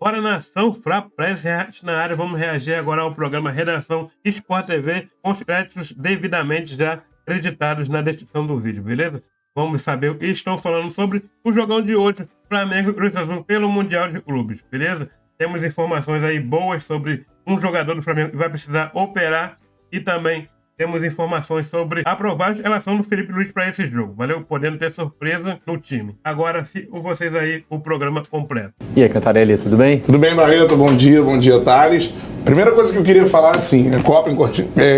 Bora nação, Frapress na área. Vamos reagir agora ao programa Redação Sport TV com os créditos devidamente já acreditados na descrição do vídeo, beleza? Vamos saber o que estão falando sobre o jogão de hoje, Flamengo e Cruz Azul pelo Mundial de Clubes, beleza? Temos informações aí boas sobre um jogador do Flamengo que vai precisar operar e também temos informações sobre a provável relação do Felipe Luiz para esse jogo, valeu? Podendo ter surpresa no time. Agora, com vocês aí, o programa completo. E aí, Cantarelli, tudo bem? Tudo bem, Barreto? Bom dia, Thales. Primeira coisa que eu queria falar, assim, a Copa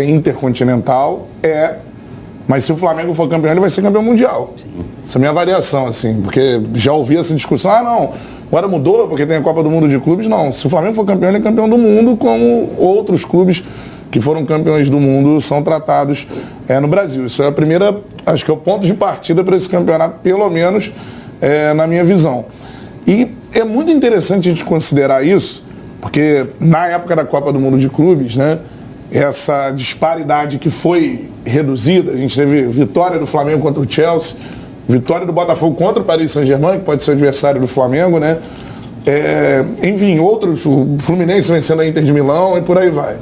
Intercontinental mas se o Flamengo for campeão, ele vai ser campeão mundial. Sim. Essa é a minha avaliação, assim, porque já ouvi essa discussão, não, agora mudou porque tem a Copa do Mundo de Clubes. Não, se o Flamengo for campeão, ele é campeão do mundo, como outros clubes que foram campeões do mundo são tratados no Brasil. Isso é a primeira, acho que é o ponto de partida para esse campeonato, pelo menos na minha visão. E é muito interessante a gente considerar isso, porque na época da Copa do Mundo de Clubes, né, essa disparidade que foi reduzida, a gente teve vitória do Flamengo contra o Chelsea, vitória do Botafogo contra o Paris Saint-Germain, que pode ser o adversário do Flamengo, né? Enfim, outros, o Fluminense vencendo a Inter de Milão e por aí vai.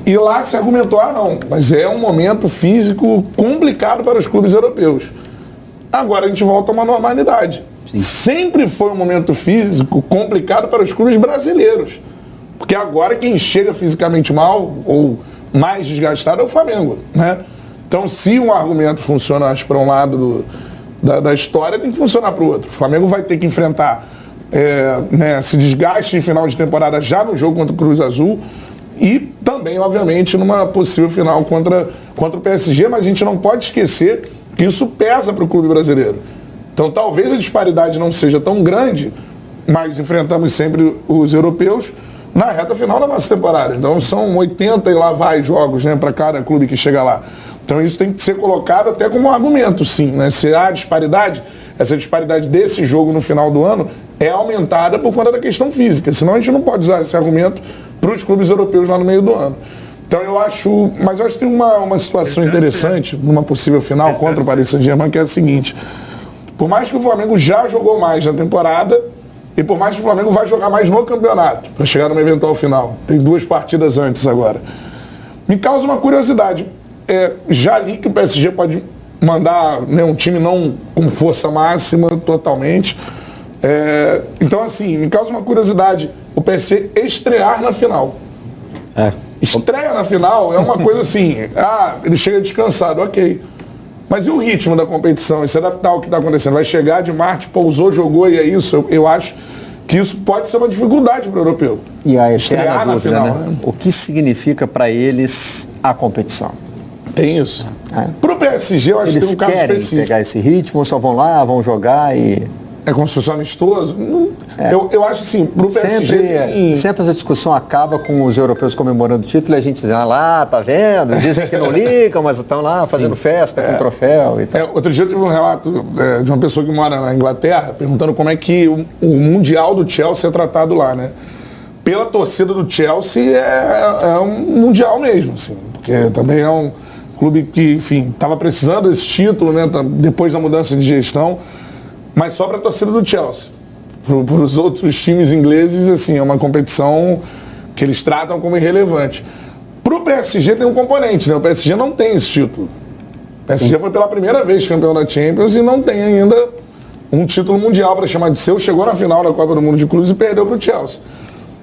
E lá se argumentou, não, mas é um momento físico complicado para os clubes europeus. Agora a gente volta a uma normalidade. Sim. Sempre foi um momento físico complicado para os clubes brasileiros. Porque agora quem chega fisicamente mal ou mais desgastado é o Flamengo, né? Então, se um argumento funciona para um lado da história, tem que funcionar para o outro. O Flamengo vai ter que enfrentar esse desgaste de final de temporada já no jogo contra o Cruz Azul e também, obviamente, numa possível final contra o PSG, mas a gente não pode esquecer que isso pesa para o clube brasileiro. Então, talvez a disparidade não seja tão grande, mas enfrentamos sempre os europeus na reta final da nossa temporada. Então são 80 e lá vai jogos, né, para cada clube que chega lá. Então isso tem que ser colocado até como um argumento, sim, né? Se há disparidade, essa disparidade desse jogo no final do ano é aumentada por conta da questão física. Senão a gente não pode usar esse argumento para os clubes europeus lá no meio do ano. Então eu acho que tem uma situação interessante numa possível final contra o Paris Saint-Germain, que é a seguinte: por mais que o Flamengo já jogou mais na temporada, e por mais que o Flamengo vai jogar mais no campeonato, para chegar numa eventual final. Tem 2 partidas antes agora. Me causa uma curiosidade. Já li que o PSG pode mandar, né, um time não com força máxima totalmente. Então, assim, me causa uma curiosidade o PSG estrear na final. Estreia na final é uma coisa assim, ele chega descansado, ok. Mas e o ritmo da competição? E se adaptar ao que está acontecendo? Vai chegar de Marte, pousou, jogou e é isso? Eu acho que isso pode ser uma dificuldade para o europeu. E a eterna dúvida, né? O que significa para eles a competição? Tem isso. Para o PSG, eu acho que tem um caso específico. Eles querem pegar esse ritmo ou só vão lá, vão jogar e... É como se fosse amistoso? Eu acho assim, pro PSG sempre essa discussão acaba com os europeus comemorando o título e a gente dizendo, lá, tá vendo? Dizem que não ligam, mas estão lá fazendo festa com troféu e tal. Outro dia eu tive um relato de uma pessoa que mora na Inglaterra, perguntando como é que o Mundial do Chelsea é tratado lá, né? Pela torcida do Chelsea é um Mundial mesmo, assim, porque também é um clube que, enfim, estava precisando desse título, né, depois da mudança de gestão. Mas só para a torcida do Chelsea. Para os outros times ingleses, assim, é uma competição que eles tratam como irrelevante. Para o PSG tem um componente, né? O PSG não tem esse título. O PSG foi pela primeira vez campeão da Champions e não tem ainda um título mundial para chamar de seu. Chegou na final da Copa do Mundo de Clubes e perdeu para o Chelsea.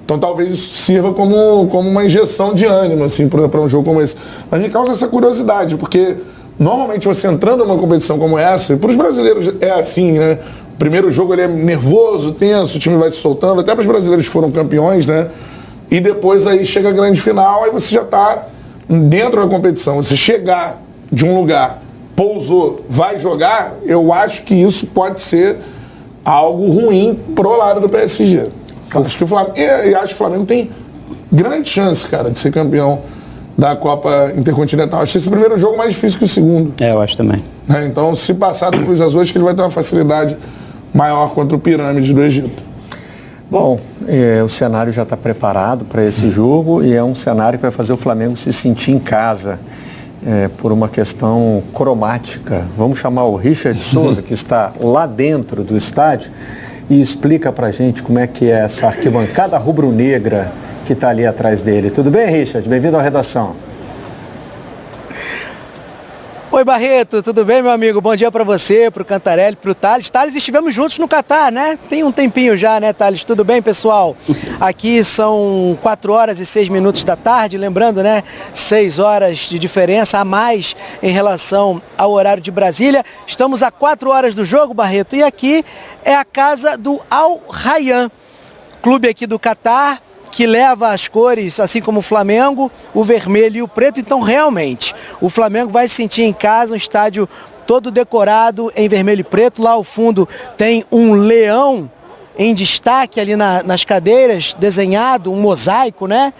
Então talvez isso sirva como uma injeção de ânimo, assim, para um jogo como esse. Mas me causa essa curiosidade, porque normalmente você entrando numa competição como essa, e para os brasileiros é assim, né? O primeiro jogo ele é nervoso, tenso, o time vai se soltando, até para os brasileiros que foram campeões, né? E depois aí chega a grande final, aí você já está dentro da competição. Você chegar de um lugar, pousou, vai jogar, eu acho que isso pode ser algo ruim pro lado do PSG. Acho que o Flamengo, e acho que o Flamengo tem grande chance, cara, de ser campeão da Copa Intercontinental. Acho esse primeiro jogo mais difícil que o segundo. Eu acho também. Então, se passar do Cruz Azul, acho que ele vai ter uma facilidade maior contra o Pirâmide do Egito. Bom, o cenário já está preparado para esse jogo e é um cenário que vai fazer o Flamengo se sentir em casa por uma questão cromática. Vamos chamar o Richard Souza, que está lá dentro do estádio, e explica pra gente como é que é essa arquibancada rubro-negra que está ali atrás dele. Tudo bem, Richard? Bem-vindo à redação. Oi, Barreto, tudo bem, meu amigo? Bom dia para você, para o Cantarelli, para o Thales. Thales, estivemos juntos no Catar, né? Tem um tempinho já, né, Thales? Tudo bem, pessoal? Aqui são 4 horas e 6 minutos da tarde, lembrando, né? 6 horas de diferença a mais em relação ao horário de Brasília. Estamos a 4 horas do jogo, Barreto, e aqui é a casa do Al Rayyan, clube aqui do Catar, que leva as cores, assim como o Flamengo, o vermelho e o preto. Então, realmente, o Flamengo vai se sentir em casa, um estádio todo decorado em vermelho e preto. Lá ao fundo tem um leão em destaque ali nas cadeiras, desenhado, um mosaico, né?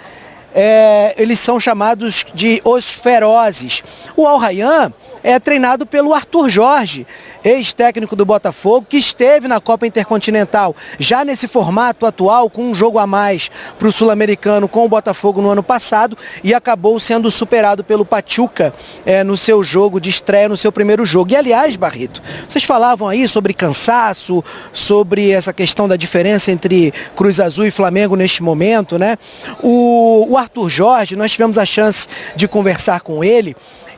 Eles são chamados de Os Ferozes. O Al Rayyan é treinado pelo Arthur Jorge, ex-técnico do Botafogo, que esteve na Copa Intercontinental, já nesse formato atual, com um jogo a mais para o Sul-Americano com o Botafogo no ano passado, e acabou sendo superado pelo Pachuca no seu jogo de estreia, no seu primeiro jogo. E aliás, Barreto, vocês falavam aí sobre cansaço, sobre essa questão da diferença entre Cruz Azul e Flamengo neste momento, né? O Arthur Jorge, nós tivemos a chance de conversar com ele.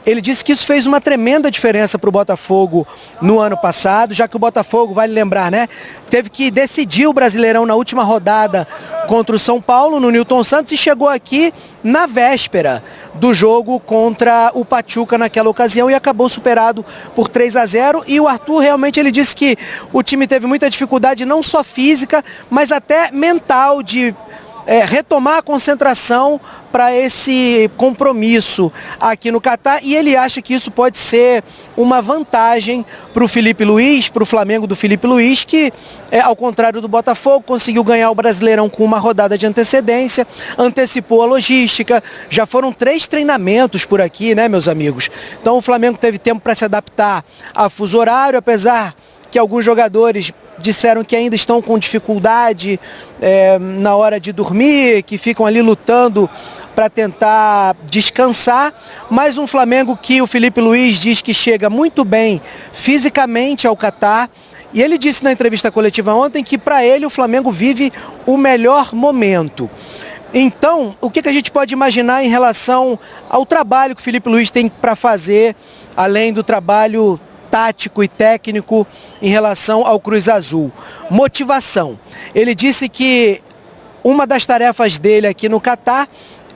Ele disse que isso fez uma tremenda diferença para o Botafogo no ano passado, já que o Botafogo, vale lembrar, né, teve que decidir o Brasileirão na última rodada contra o São Paulo, no Newton Santos, e chegou aqui na véspera do jogo contra o Pachuca naquela ocasião e acabou superado por 3-0. E o Arthur realmente ele disse que o time teve muita dificuldade, não só física, mas até mental, de retomar a concentração para esse compromisso aqui no Catar, e ele acha que isso pode ser uma vantagem para o Felipe Luiz, para o Flamengo do Felipe Luiz, que, ao contrário do Botafogo, conseguiu ganhar o Brasileirão com uma rodada de antecedência, antecipou a logística, já foram 3 treinamentos por aqui, né, meus amigos? Então o Flamengo teve tempo para se adaptar a fuso horário, apesar que alguns jogadores disseram que ainda estão com dificuldade na hora de dormir, que ficam ali lutando para tentar descansar, mas um Flamengo que o Felipe Luiz diz que chega muito bem fisicamente ao Catar, e ele disse na entrevista coletiva ontem que para ele o Flamengo vive o melhor momento. Então, o que a gente pode imaginar em relação ao trabalho que o Felipe Luiz tem para fazer, além do trabalho tático e técnico em relação ao Cruz Azul? Motivação. Ele disse que uma das tarefas dele aqui no Catar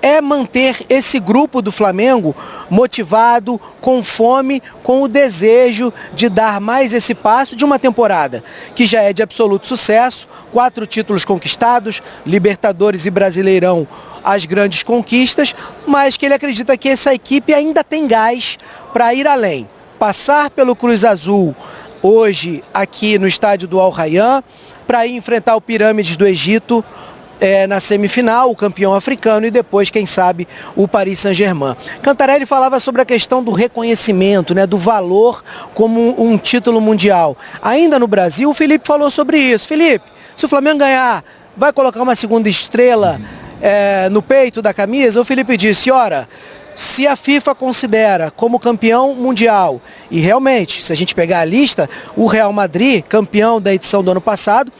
é manter esse grupo do Flamengo motivado, com fome, com o desejo de dar mais esse passo de uma temporada que já é de absoluto sucesso, 4 títulos conquistados, Libertadores e Brasileirão, as grandes conquistas, mas que ele acredita que essa equipe ainda tem gás para ir além. Passar pelo Cruz Azul hoje aqui no estádio do Al Rayyan, para ir enfrentar o Pirâmides do Egito na semifinal, o campeão africano, e depois, quem sabe, o Paris Saint-Germain. Cantarelli falava sobre a questão do reconhecimento, né, do valor como um título mundial. Ainda no Brasil, o Felipe falou sobre isso. Felipe, se o Flamengo ganhar, vai colocar uma segunda estrela no peito da camisa? O Felipe disse, ora, se a FIFA considera como campeão mundial, e realmente, se a gente pegar a lista, o Real Madrid, campeão da edição do ano passado,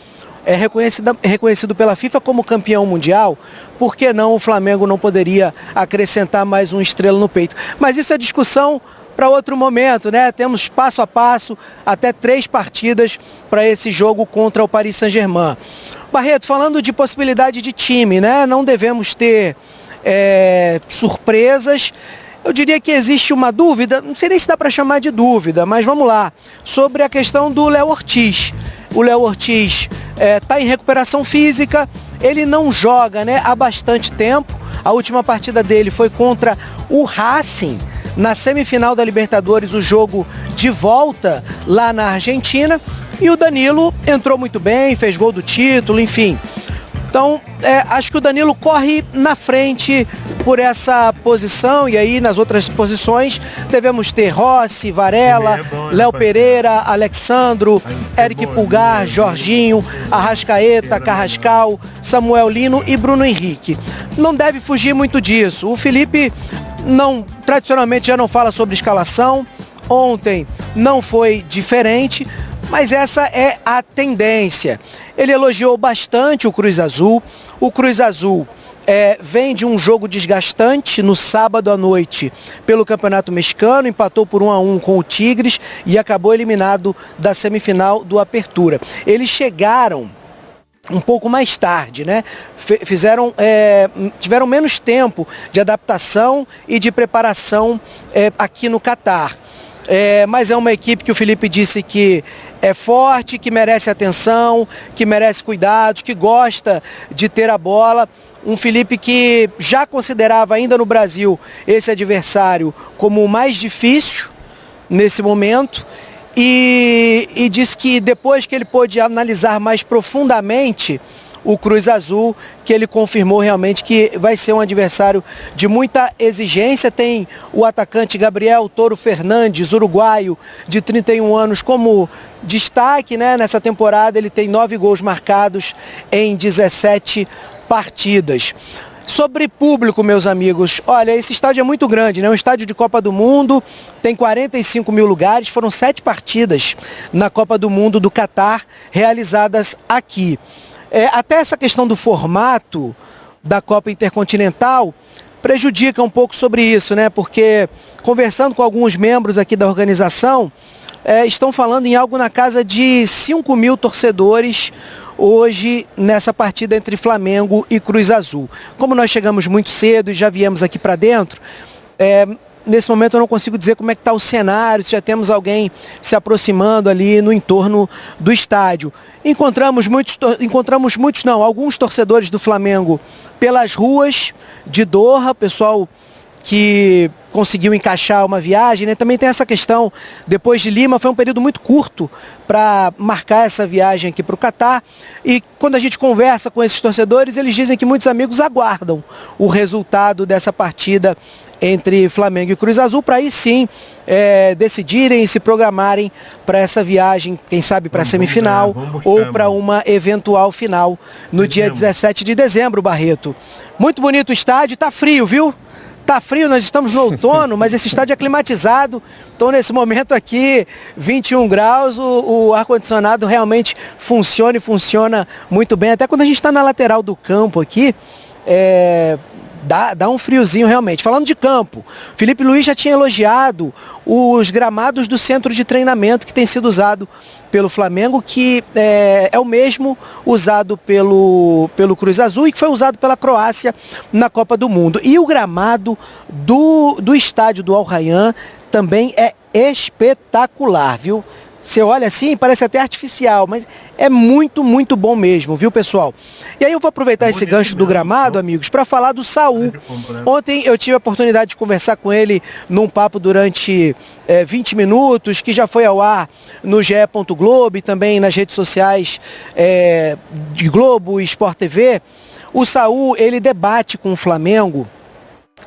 é reconhecido pela FIFA como campeão mundial, por que não o Flamengo não poderia acrescentar mais uma estrela no peito? Mas isso é discussão para outro momento, né? Temos passo a passo, até 3 partidas para esse jogo contra o Paris Saint-Germain. Barreto, falando de possibilidade de time, né? Não devemos ter surpresas. Eu diria que existe uma dúvida, não sei nem se dá para chamar de dúvida, mas vamos lá, sobre a questão do Léo Ortiz. O Léo Ortiz está em recuperação física, ele não joga, né, há bastante tempo. A última partida dele foi contra o Racing, na semifinal da Libertadores, o jogo de volta lá na Argentina. E o Danilo entrou muito bem, fez gol do título, enfim. Então, acho que o Danilo corre na frente por essa posição, e aí nas outras posições devemos ter Rossi, Varela, Léo Pereira, Alexandro, Eric Pulgar, Jorginho, Arrascaeta, Carrascal, Samuel Lino e Bruno Henrique. Não deve fugir muito disso. O Felipe tradicionalmente já não fala sobre escalação, ontem não foi diferente, mas essa é a tendência. Ele elogiou bastante o Cruz Azul. O Cruz Azul vem de um jogo desgastante no sábado à noite pelo Campeonato Mexicano, empatou por 1-1 com o Tigres e acabou eliminado da semifinal do Apertura. Eles chegaram um pouco mais tarde, né? Tiveram menos tempo de adaptação e de preparação aqui no Catar. Mas é uma equipe que o Felipe disse que é forte, que merece atenção, que merece cuidados, que gosta de ter a bola. Um Felipe que já considerava ainda no Brasil esse adversário como o mais difícil nesse momento e disse que depois que ele pôde analisar mais profundamente o Cruz Azul, que ele confirmou realmente que vai ser um adversário de muita exigência. Tem o atacante Gabriel Toro Fernandes, uruguaio, de 31 anos, como destaque, né? Nessa temporada ele tem 9 gols marcados em 17 partidas. Sobre público, meus amigos, olha, esse estádio é muito grande, né? Um estádio de Copa do Mundo, tem 45 mil lugares, foram 7 partidas na Copa do Mundo do Catar realizadas aqui. Até essa questão do formato da Copa Intercontinental prejudica um pouco sobre isso, né? Porque conversando com alguns membros aqui da organização, estão falando em algo na casa de 5 mil torcedores hoje nessa partida entre Flamengo e Cruz Azul. Como nós chegamos muito cedo e já viemos aqui para dentro, nesse momento eu não consigo dizer como é que está o cenário, se já temos alguém se aproximando ali no entorno do estádio. Alguns torcedores do Flamengo pelas ruas de Doha, pessoal que conseguiu encaixar uma viagem, né? Também tem essa questão, depois de Lima, foi um período muito curto para marcar essa viagem aqui para o Catar, e quando a gente conversa com esses torcedores, eles dizem que muitos amigos aguardam o resultado dessa partida entre Flamengo e Cruz Azul, para aí sim decidirem e se programarem para essa viagem, quem sabe para a semifinal ou para uma eventual final no dia 17 de dezembro, Barreto. Muito bonito o estádio, tá frio, viu? Tá frio, nós estamos no outono, mas esse estádio é climatizado, então nesse momento aqui, 21 graus, o ar-condicionado realmente funciona e funciona muito bem, até quando a gente está na lateral do campo aqui, dá um friozinho realmente. Falando de campo, Felipe Luiz já tinha elogiado os gramados do centro de treinamento que tem sido usado pelo Flamengo, que é o mesmo usado pelo Cruz Azul e que foi usado pela Croácia na Copa do Mundo. E o gramado do estádio do Al Rayyan também é espetacular, viu? Você olha assim, parece até artificial, mas é muito, muito bom mesmo, viu, pessoal? E aí eu vou aproveitar esse gancho do gramado, amigos, para falar do Saul. Ontem eu tive a oportunidade de conversar com ele num papo durante 20 minutos, que já foi ao ar no GE. Globo e também nas redes sociais de Globo e Sport TV. O Saul, ele debate com o Flamengo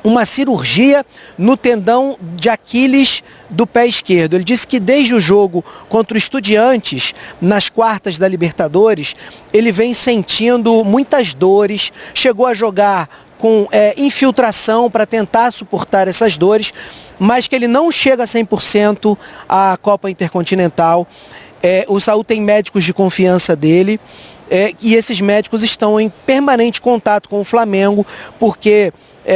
uma cirurgia no tendão de Aquiles do pé esquerdo. Ele disse que desde o jogo contra o Estudiantes, nas quartas da Libertadores, ele vem sentindo muitas dores, chegou a jogar com infiltração para tentar suportar essas dores, mas que ele não chega a 100% à Copa Intercontinental. O Saul tem médicos de confiança dele, e esses médicos estão em permanente contato com o Flamengo, porque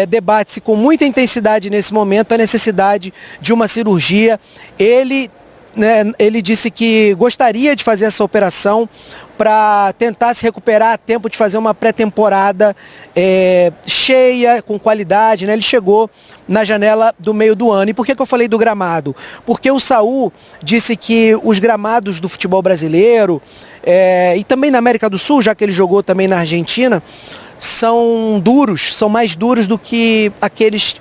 debate-se com muita intensidade nesse momento a necessidade de uma cirurgia. Ele disse que gostaria de fazer essa operação para tentar se recuperar a tempo de fazer uma pré-temporada cheia, com qualidade, né? Ele chegou na janela do meio do ano. E por que eu falei do gramado? Porque o Saul disse que os gramados do futebol brasileiro e também na América do Sul, já que ele jogou também na Argentina, são duros, são mais duros do que aqueles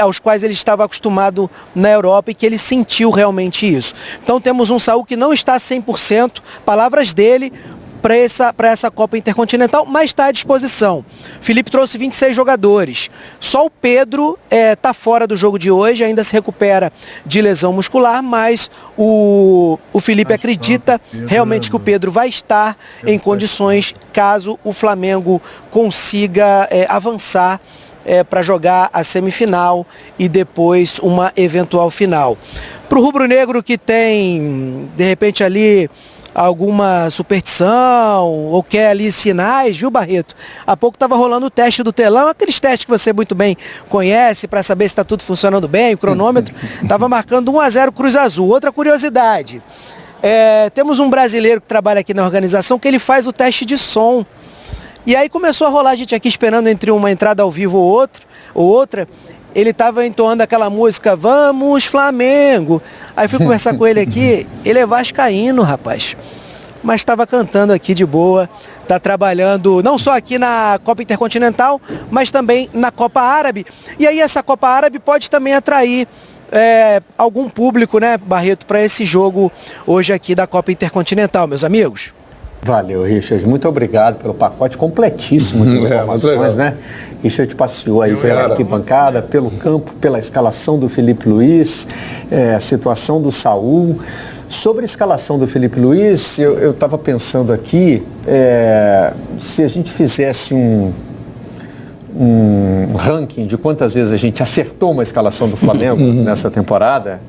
aos quais ele estava acostumado na Europa, e que ele sentiu realmente isso. Então temos um Saul que não está 100%, palavras dele, para essa Copa Intercontinental, mas está à disposição. Felipe trouxe 26 jogadores. Só o Pedro está fora do jogo de hoje, ainda se recupera de lesão muscular, mas o Felipe acredita realmente que o Pedro vai estar em condições caso o Flamengo consiga avançar para jogar a semifinal e depois uma eventual final. Para o rubro-negro que tem, de repente, ali alguma superstição ou quer ali sinais, viu, Barreto? Há pouco estava rolando o teste do telão, aqueles testes que você muito bem conhece para saber se está tudo funcionando bem, o cronômetro estava marcando 1-0 Cruz Azul. Outra curiosidade, temos um brasileiro que trabalha aqui na organização que ele faz o teste de som. E aí começou a rolar, a gente aqui esperando entre uma entrada ao vivo ou outra, ele estava entoando aquela música Vamos Flamengo. Aí fui conversar com ele aqui, ele é vascaíno, rapaz. Mas estava cantando aqui de boa, está trabalhando não só aqui na Copa Intercontinental, mas também na Copa Árabe. E aí essa Copa Árabe pode também atrair algum público, né, Barreto, para esse jogo hoje aqui da Copa Intercontinental, meus amigos. Valeu, Richard. Muito obrigado pelo pacote completíssimo de informações, né? Richard passeou aí pela arquibancada, pelo campo, pela escalação do Felipe Luiz, a situação do Saul. Sobre a escalação do Felipe Luiz, eu estava pensando aqui, se a gente fizesse um ranking de quantas vezes a gente acertou uma escalação do Flamengo nessa temporada,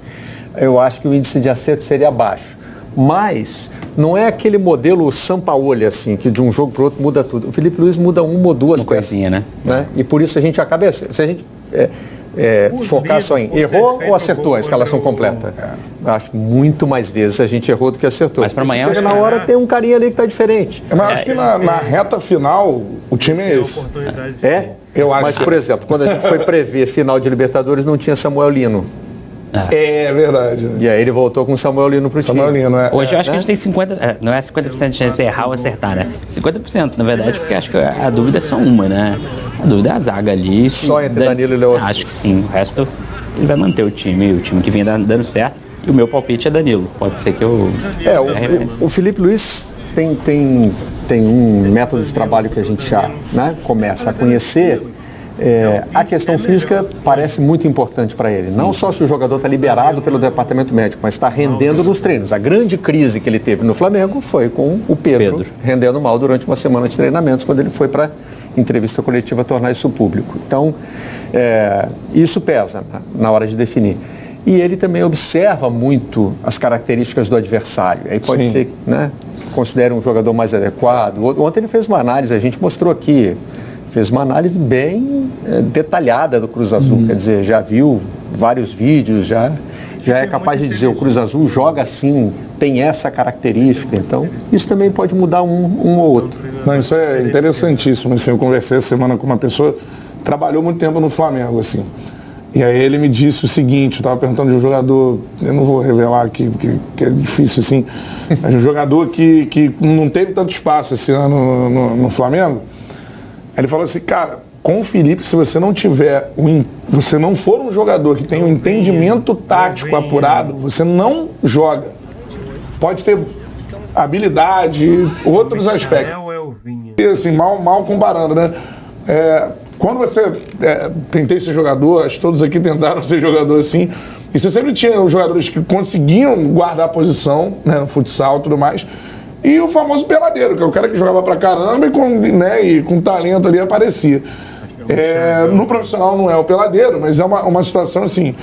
eu acho que o índice de acerto seria baixo. Mas não é aquele modelo Sampaoli, assim, que de um jogo para o outro muda tudo. O Felipe Luiz muda uma ou duas peças, né? E por isso a gente acaba... Se a gente focar só em errou ou acertou a escalação completa? Acho que muito mais vezes a gente errou do que acertou. Mas para amanhã... Chega na hora, tem um carinha ali que está diferente. Mas acho que na reta final, o time é esse. Eu acho. Mas, por exemplo, quando a gente foi prever final de Libertadores, não tinha Samuel Lino. É verdade. E aí ele voltou com o Samuel Lino pro time. Hoje eu acho que a gente tem 50%, não é 50% de chance de errar ou acertar, né? 50%, na verdade, porque acho que a dúvida é só uma, né? A dúvida é a zaga ali. Só entre Danilo e Léo Ortiz. Acho que sim, o resto ele vai manter o time que vem dando certo. E o meu palpite é Danilo. Pode ser que eu... o Felipe Luiz tem um método de trabalho que a gente já, né, começa a conhecer. A questão física parece muito importante para ele. Não só se o jogador está liberado pelo departamento médico, mas está rendendo nos treinos. A grande crise que ele teve no Flamengo foi com o Pedro rendendo mal durante uma semana de treinamentos, quando ele foi para entrevista coletiva tornar isso público. Então, isso pesa na hora de definir. E ele também observa muito as características do adversário. Aí pode ser, né, considere um jogador mais adequado. Ontem ele fez uma análise, a gente mostrou aqui, fez uma análise bem detalhada do Cruz Azul, quer dizer, já viu vários vídeos, já é capaz de dizer o Cruz Azul joga assim, tem essa característica, então isso também pode mudar um ou outro. Não, isso é interessantíssimo, assim, eu conversei essa semana com uma pessoa que trabalhou muito tempo no Flamengo, assim, e aí ele me disse o seguinte, eu estava perguntando de um jogador, eu não vou revelar aqui, porque é difícil assim, mas um jogador que não teve tanto espaço esse ano no Flamengo. Ele falou assim, cara, com o Felipe, se você não tiver, você não for um jogador que tem um entendimento tático apurado, você não joga. Pode ter habilidade, outros aspectos. E assim, mal comparando, né? Quando você tentei ser jogador, acho que todos aqui tentaram ser jogador assim, e você sempre tinha os jogadores que conseguiam guardar a posição, né, no futsal e tudo mais. E o famoso peladeiro, que é o cara que jogava pra caramba e com talento ali aparecia. No profissional não é o peladeiro, mas é uma situação assim,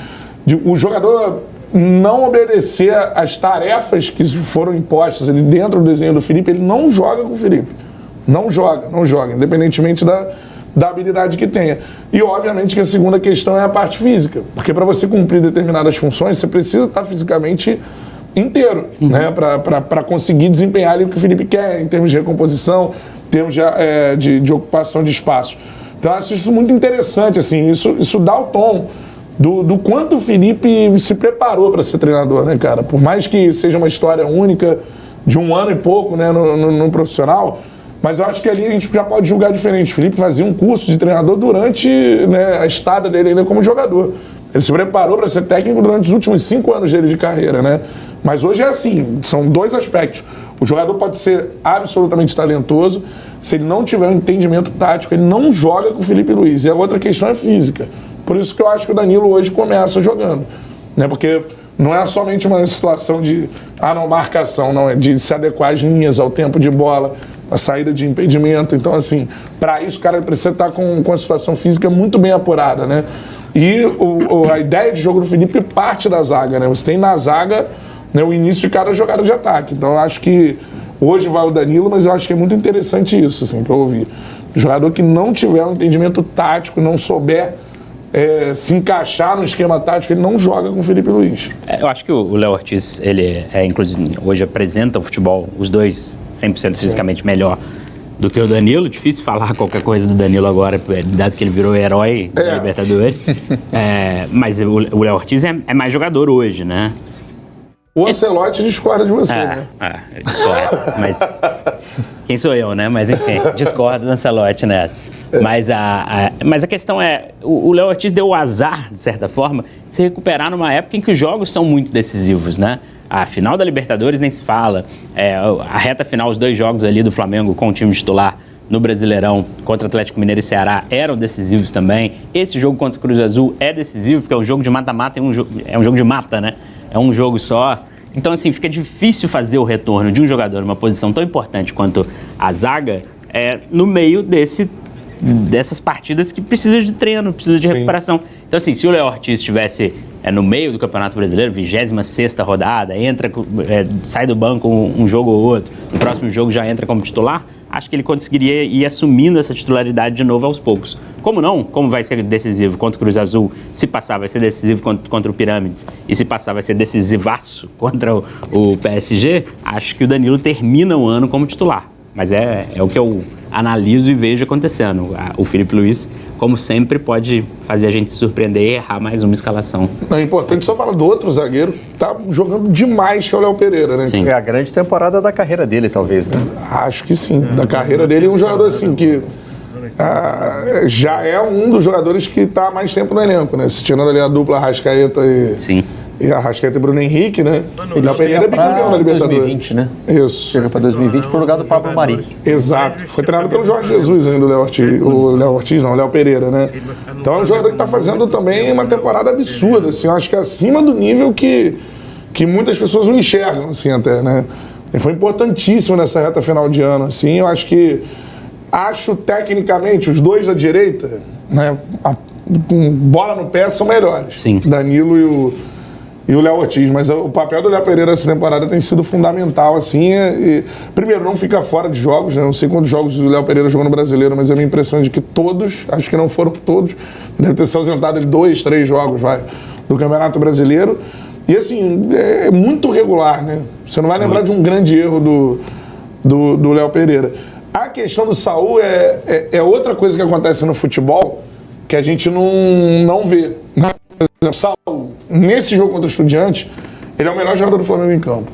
de o jogador não obedecer às tarefas que foram impostas ali dentro do desenho do Felipe, ele não joga com o Felipe. Não joga, independentemente da habilidade que tenha. E obviamente que a segunda questão é a parte física, porque para você cumprir determinadas funções, você precisa estar fisicamente inteiro, né, para conseguir desempenhar ali o que o Felipe quer em termos de recomposição, em termos de ocupação de espaço. Então, eu acho isso muito interessante, assim, isso dá o tom do quanto o Felipe se preparou para ser treinador, né, cara? Por mais que seja uma história única de 1 ano e pouco, né, no profissional, mas eu acho que ali a gente já pode julgar diferente. O Felipe fazia um curso de treinador durante, né, a estada dele ainda como jogador. Ele se preparou para ser técnico durante os últimos 5 anos dele de carreira, né? Mas hoje é assim, são 2 aspectos. O jogador pode ser absolutamente talentoso, se ele não tiver um entendimento tático, ele não joga com o Felipe Luiz. E a outra questão é física. Por isso que eu acho que o Danilo hoje começa jogando, né? Porque não é somente uma situação de marcação, não, é de se adequar às linhas, ao tempo de bola, a saída de impedimento. Então, assim, para isso o cara precisa estar com a situação física muito bem apurada, né? E a ideia de jogo do Felipe parte da zaga, né? Você tem na zaga, né, o início de cada jogada de ataque. Então, eu acho que hoje vai o Danilo, mas eu acho que é muito interessante isso, assim, que eu ouvi. Jogador que não tiver um entendimento tático, não souber se encaixar no esquema tático, ele não joga com o Felipe Luiz. Eu acho que o Léo Ortiz, ele inclusive, hoje apresenta o futebol, os dois 100% fisicamente melhor do que o Danilo. Difícil falar qualquer coisa do Danilo agora, dado que ele virou herói da Libertadores. Mas o Léo Ortiz é mais jogador hoje, né? O Ancelotti discorda de você, né? Eu discordo, mas quem sou eu, né? Mas enfim, discordo do Ancelotti nessa. Mas a questão é, o Léo Ortiz deu o azar, de certa forma, de se recuperar numa época em que os jogos são muito decisivos, né? A final da Libertadores nem se fala, a reta final, os 2 jogos ali do Flamengo com o time titular no Brasileirão, contra Atlético Mineiro e Ceará, eram decisivos também. Esse jogo contra o Cruz Azul é decisivo, porque é um jogo de mata-mata, é um jogo de mata, né? É um jogo só. Então, assim, fica difícil fazer o retorno de um jogador numa posição tão importante quanto a zaga no meio dessas partidas que precisa de treino, precisa de recuperação. Então, assim, se o Léo Ortiz estivesse no meio do Campeonato Brasileiro, 26ª rodada, sai do banco um jogo ou outro, no próximo jogo já entra como titular, acho que ele conseguiria ir assumindo essa titularidade de novo aos poucos. Como não? Como vai ser decisivo contra o Cruz Azul? Se passar, vai ser decisivo contra o Pirâmides. E se passar, vai ser decisivaço contra o PSG. Acho que o Danilo termina o ano como titular. Mas é o que eu analiso e vejo acontecendo. O Felipe Luiz, como sempre, pode fazer a gente se surpreender e errar mais uma escalação. Não, é importante só falar do outro zagueiro, tá jogando demais, que é o Léo Pereira, né? Sim. É a grande temporada da carreira dele, talvez, né? Acho que sim. Da carreira dele, um jogador assim que já é um dos jogadores que está há mais tempo no elenco, né? Se tirando ali a dupla Arrascaeta e Arrascaeta e Bruno Henrique, né? Ele Léo Pereira é bicampeão da Libertadores. 2020, né? Isso. Chega para 2020 pro lugar do Pablo Mari. Exato. Foi treinado pelo Jorge Jesus ainda, o Léo Pereira, né? Então é um jogador que está fazendo também uma temporada absurda, assim. Eu acho que é acima do nível que muitas pessoas o enxergam, assim, até, né? Ele foi importantíssimo nessa reta final de ano, assim. Eu acho tecnicamente os dois da direita, né? Com bola no pé são melhores. Sim. Danilo e o Léo Ortiz, mas o papel do Léo Pereira nessa temporada tem sido fundamental, assim. Primeiro, não fica fora de jogos, né? Não sei quantos jogos o Léo Pereira jogou no Brasileiro, mas a minha impressão é de que todos, acho que não foram todos, deve ter se ausentado de 2, 3 jogos, do Campeonato Brasileiro. E, assim, é muito regular, né? Você não vai lembrar de um grande erro do Léo Pereira. A questão do Saul é outra coisa que acontece no futebol que a gente não vê. Por exemplo, Saul, nesse jogo contra o Estudiantes, ele é o melhor jogador do Flamengo em campo.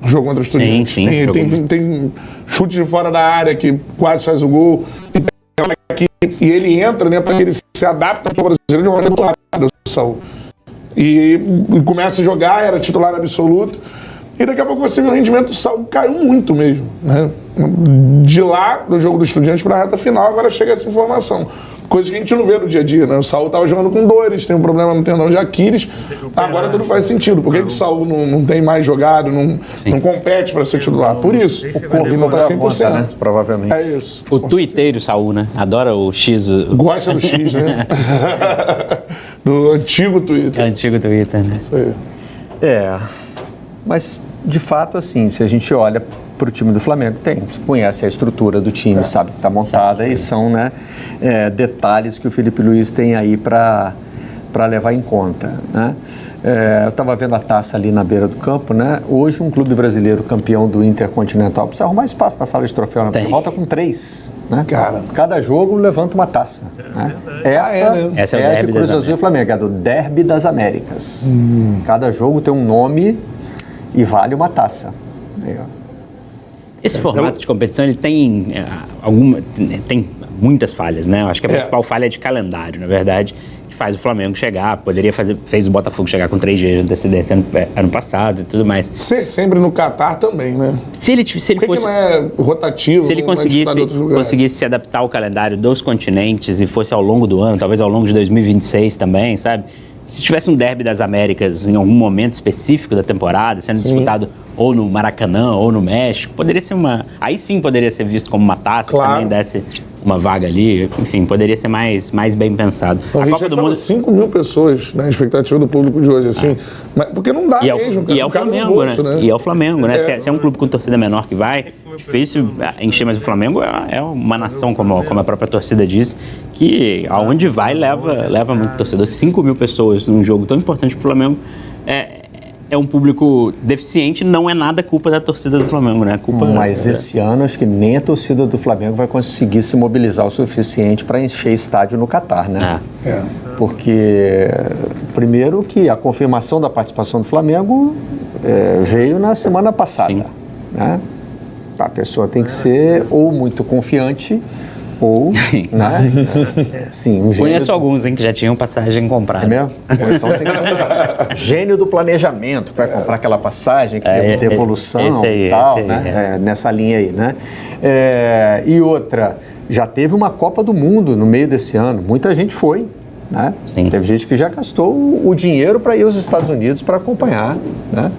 No jogo contra o Estudiantes. Sim. Tem chute de fora da área que quase faz o gol. E ele entra, né, para que ele se adapte ao brasileiro de uma maneira muito rápida, o Saul. E começa a jogar, era titular absoluto. E daqui a pouco você vê o rendimento do Saul caiu muito mesmo, né? De lá, do jogo do Estudiantes para a reta final, agora chega essa informação. Coisa que a gente não vê no dia a dia, né? O Saul estava jogando com dores, tem um problema no tendão de Aquiles. Agora tudo faz sentido. Por que o Saul não tem mais jogado, não compete para ser titular? Por isso, o corpo não está 100%. Né? Provavelmente. É isso. O tuiteiro Saul, né? Adora o X. Gosta do X, né? Do antigo Twitter. Antigo Twitter, né? Isso aí. Mas, de fato, assim, se a gente olha para o time do Flamengo, conhece a estrutura do time, sabe que está montada, e são, né, detalhes que o Felipe Luiz tem aí para levar em conta, né? Eu estava vendo a taça ali na beira do campo, né? Hoje um clube brasileiro campeão do Intercontinental precisa arrumar espaço na sala de troféu, né? Porque volta com 3, né? Cara. Cada jogo levanta uma taça, né? Essa é a de Cruz Azul e Flamengo, é do Derby das Américas. Cada jogo tem um nome e vale uma taça. Esse formato de competição, ele tem tem muitas falhas, né? Eu acho que a principal falha é de calendário, na verdade, que faz o Flamengo chegar, fez o Botafogo chegar com 3 dias de antecedência ano passado e tudo mais. Ser sempre no Catar também, né? Se ele fosse, que não é rotativo? Se ele conseguisse se adaptar ao calendário dos continentes e fosse ao longo do ano, talvez ao longo de 2026 também, sabe? Se tivesse um derby das Américas em algum momento específico da temporada, sendo disputado ou no Maracanã, ou no México, poderia ser aí sim poderia ser visto como uma taça, Claro. que também desse uma vaga ali, enfim, poderia ser mais bem pensado. O A Copa Richard do falou Mundo... 5 mil pessoas, né? A expectativa do público de hoje, assim. Mas, porque não dá E é mesmo, o cabe no Flamengo, bolso, né? E é o Flamengo, né? Se é um clube com torcida menor que vai, difícil encher, mas o Flamengo é uma nação, como a própria torcida diz, que aonde vai leva muito torcedor. 5 mil pessoas num jogo tão importante pro Flamengo é um público deficiente, não é nada culpa da torcida do Flamengo, né? Mas esse ano acho que nem a torcida do Flamengo vai conseguir se mobilizar o suficiente para encher estádio no Catar, né? Porque, primeiro, que a confirmação da participação do Flamengo veio na semana passada. Sim. Né? A pessoa tem que ser ou muito confiante ou, né? Sim, um gênio. Conheço alguns, hein, que já tinham passagem comprada. É mesmo? Ou então tem que ser um gênio do planejamento, que vai comprar aquela passagem que tem devolução e tal, né? Nessa linha aí, né? E outra, já teve uma Copa do Mundo no meio desse ano, muita gente foi, né? Sim. Teve gente que já gastou o dinheiro para ir aos Estados Unidos para acompanhar, né?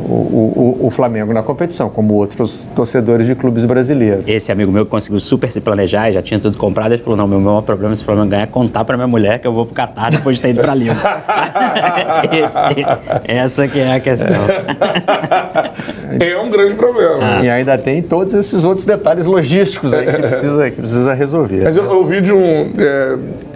O Flamengo na competição, como outros torcedores de clubes brasileiros. Esse amigo meu que conseguiu super se planejar e já tinha tudo comprado, ele falou, não, meu maior problema se o Flamengo ganhar é contar pra minha mulher que eu vou pro Catar depois de ter ido pra Lima. Essa que é a questão. É um grande problema. E ainda tem todos esses outros detalhes logísticos aí que precisa resolver. Mas eu ouvi de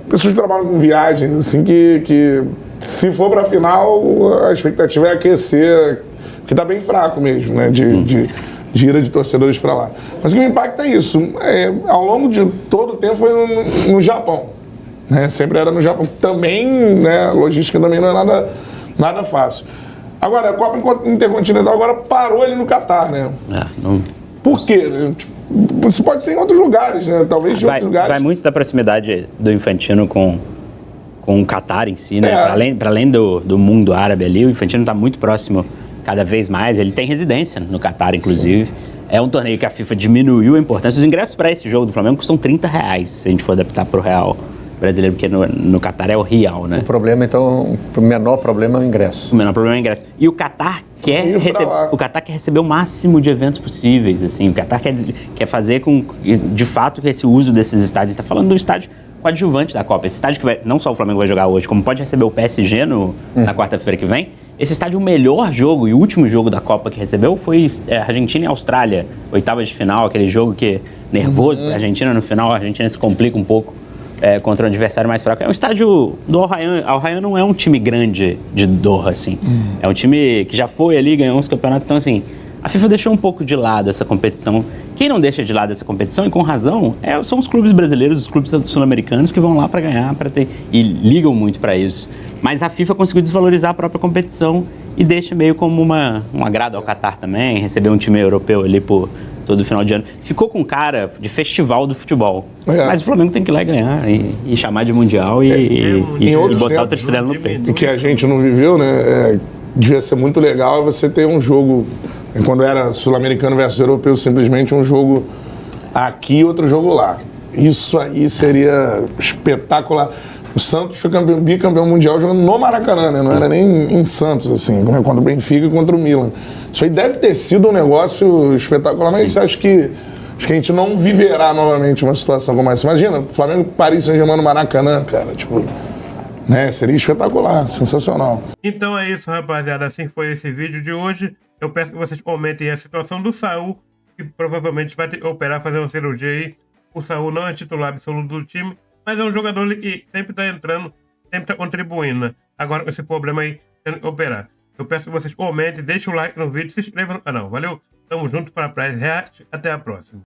pessoas que trabalham com viagens, assim, que se for pra final, a expectativa é aquecer, que tá bem fraco mesmo, né? De gira de torcedores pra lá. Mas o que me impacta é isso. Ao longo de todo o tempo foi no Japão. Né? Sempre era no Japão. Também, né, a logística também não é nada fácil. Agora, a Copa Intercontinental agora parou ali no Catar, né? Por quê? Né? Tipo, você pode ter em outros lugares, né? Talvez de outros lugares. Vai muito da proximidade do Infantino com o Catar em si, né? Para além do mundo árabe ali, o Infantino está muito próximo cada vez mais. Ele tem residência no Catar, inclusive. Sim. É um torneio que a FIFA diminuiu a importância. Os ingressos para esse jogo do Flamengo custam R$30, se a gente for adaptar para o real brasileiro, porque no Catar é o real, né? O problema, então, o menor problema é o ingresso. O menor problema é o ingresso. E o Catar quer receber o máximo de eventos possíveis, assim. O Catar quer fazer com, de fato, que esse uso desses estádios. Está falando do estádio coadjuvante da Copa. Esse estádio que não só o Flamengo vai jogar hoje, como pode receber o PSG na quarta-feira que vem. Esse estádio, o melhor jogo e o último jogo da Copa que recebeu foi Argentina e Austrália, oitava de final, aquele jogo que nervoso para a Argentina. No final, a Argentina se complica um pouco contra um adversário mais fraco. É um estádio do Al Rayyan. Al Rayyan não é um time grande de Doha, assim. É um time que já foi ali, ganhou uns campeonatos. Então, assim, a FIFA deixou um pouco de lado essa competição. Quem não deixa de lado essa competição, e com razão, são os clubes brasileiros, os clubes sul-americanos que vão lá para ganhar, e ligam muito para isso. Mas a FIFA conseguiu desvalorizar a própria competição e deixa meio como um agrado ao Catar também, receber um time europeu ali por todo final de ano. Ficou com cara de festival do futebol. Mas o Flamengo tem que ir lá e ganhar, e chamar de Mundial e botar outra estrela no peito. O que a gente não viveu, né? Devia ser muito legal você ter um jogo, quando era sul-americano versus europeu, simplesmente um jogo aqui e outro jogo lá. Isso aí seria espetacular. O Santos foi bicampeão mundial jogando no Maracanã, né? Não era nem em Santos, assim, contra o Benfica e contra o Milan. Isso aí deve ter sido um negócio espetacular, mas acho que a gente não viverá novamente uma situação como essa. Imagina, Flamengo Paris Saint-Germain no Maracanã, cara, tipo... Né? Seria espetacular, sensacional. Então é isso, rapaziada. Assim foi esse vídeo de hoje. Eu peço que vocês comentem a situação do Saul, que provavelmente vai ter que operar, fazer uma cirurgia aí. O Saul não é titular absoluto do time, mas é um jogador que sempre tá entrando, sempre tá contribuindo, né? Agora, esse problema aí, tendo que operar. Eu peço que vocês comentem, deixem o like no vídeo, se inscrevam no canal. Valeu? Tamo junto para a Prize React. Até a próxima.